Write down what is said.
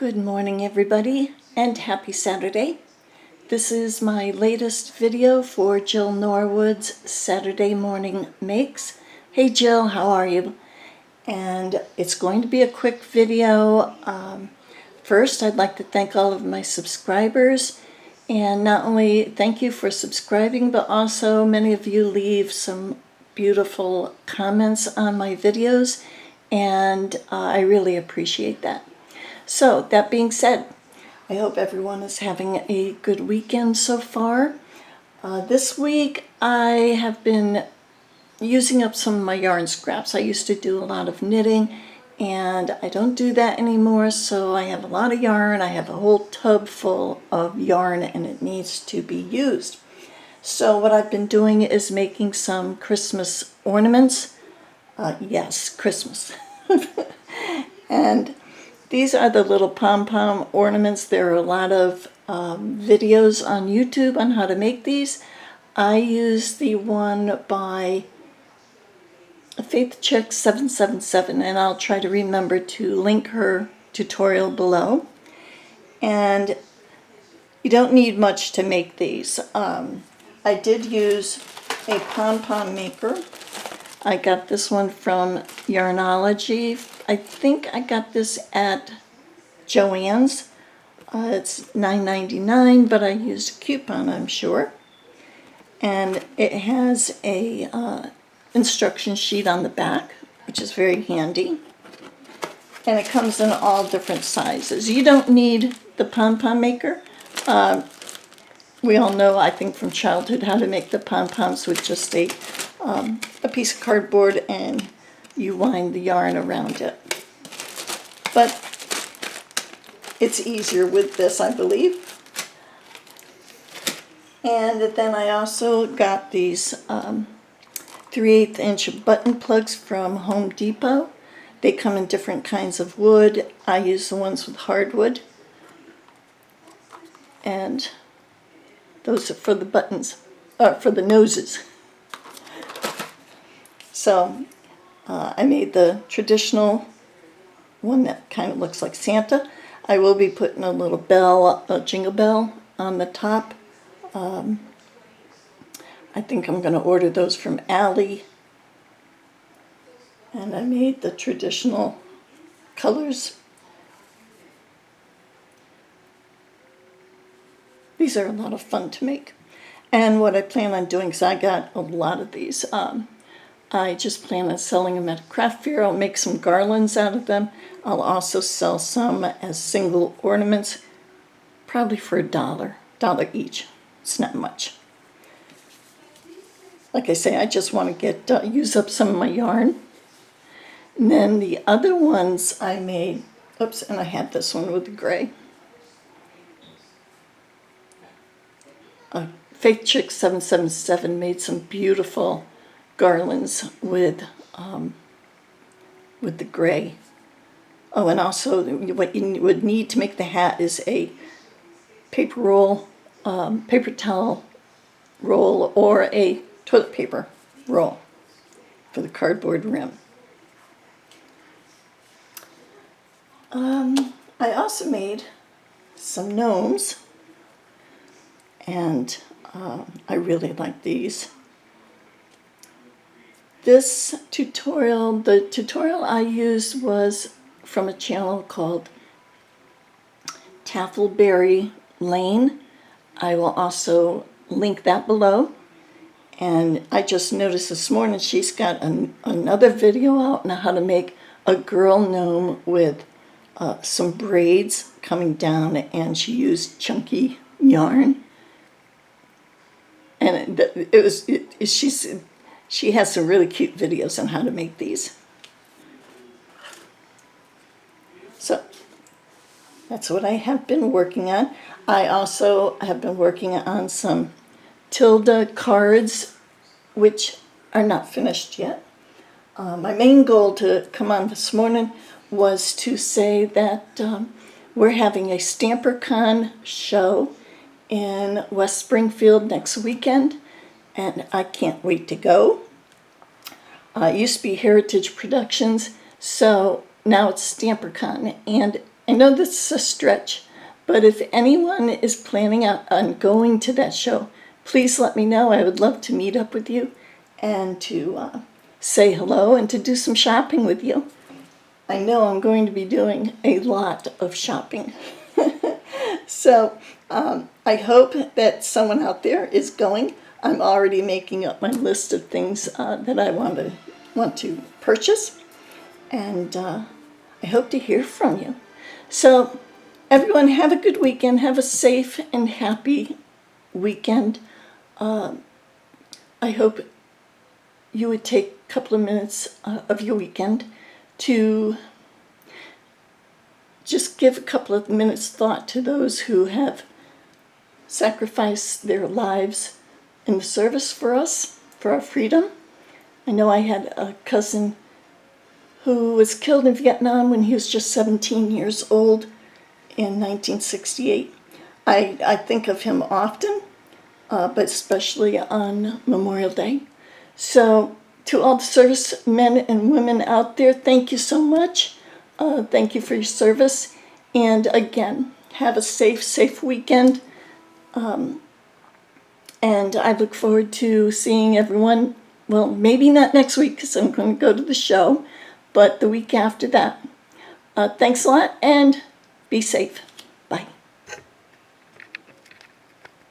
Good morning, everybody, and happy Saturday. This is my latest video for Jill Norwood's Saturday Morning Makes. Hey Jill, how are you? And it's going to be a quick video. First, I'd like to thank all of my subscribers, and not only thank you for subscribing, but also many of you leave some beautiful comments on my videos, and I really appreciate that. So, that being said, I hope everyone is having a good weekend so far. This week I have been using up some of my yarn scraps. I used to do a lot of knitting, and I don't do that anymore, so I have a lot of yarn. I have a whole tub full of yarn, and it needs to be used. So what I've been doing is making some Christmas ornaments. Yes, Christmas. And these are the little pom-pom ornaments. There are a lot of videos on YouTube on how to make these. I use the one by Faith Chick 777, and I'll try to remember to link her tutorial below. And you don't need much to make these. I did use a pom-pom maker. I got this one from Yarnology. I think I got this at Joann's. It's $9.99, but I used a coupon, I'm sure. And it has a instruction sheet on the back, which is very handy. And it comes in all different sizes. You don't need the pom-pom maker. We all know, I think, from childhood how to make the pom-poms with just a piece of cardboard, and you wind the yarn around it. But it's easier with this, I believe. And then I also got these 3/8 inch button plugs from Home Depot. They come in different kinds of wood. I use the ones with hardwood. And those are for the buttons, for the noses. So I made the traditional one that kind of looks like Santa. I will be putting a little bell, a jingle bell on the top. I think I'm going to order those from Allie. And I made the traditional colors. These are a lot of fun to make. And what I plan on doing, because I got a lot of these, I just plan on selling them at a craft fair. I'll make some garlands out of them. I'll also sell some as single ornaments, probably for $1 each. It's not much. Like I say, I just want to use up some of my yarn. And then the other ones I made, oops, and I had this one with the gray. Faith Chick 777 made some beautiful garlands with the gray. Oh, and also what you would need to make the hat is a paper roll, paper towel roll, or a toilet paper roll for the cardboard rim. I also made some gnomes, and I really like these. This tutorial, the tutorial I used was from a channel called Taffleberry Lane. I will also link that below. And I just noticed this morning she's got another video out on how to make a girl gnome with some braids coming down, and she used chunky yarn. And she has some really cute videos on how to make these. So that's what I have been working on. I also have been working on some Tilda cards, which are not finished yet. My main goal to come on this morning was to say that we're having a StamperCon show in West Springfield next weekend, and I can't wait to go. It used to be Heritage Productions, so now it's StamperCon, and I know this is a stretch, but if anyone is planning on going to that show, please let me know. I would love to meet up with you and to say hello and to do some shopping with you. I know I'm going to be doing a lot of shopping. So I hope that someone out there is going. I'm already making up my list of things that I want to purchase, and I hope to hear from you. So everyone, have a good weekend. Have a safe and happy weekend. I hope you would take a couple of minutes of your weekend to just give a couple of minutes thought to those who have sacrificed their lives in the service for us, for our freedom. I know I had a cousin who was killed in Vietnam when he was just 17 years old in 1968. I think of him often, but especially on Memorial Day. So to all the service men and women out there, thank you so much. Thank you for your service. And again, have a safe weekend. And I look forward to seeing everyone, well, maybe not next week because I'm going to go to the show, but the week after that. Thanks a lot and be safe.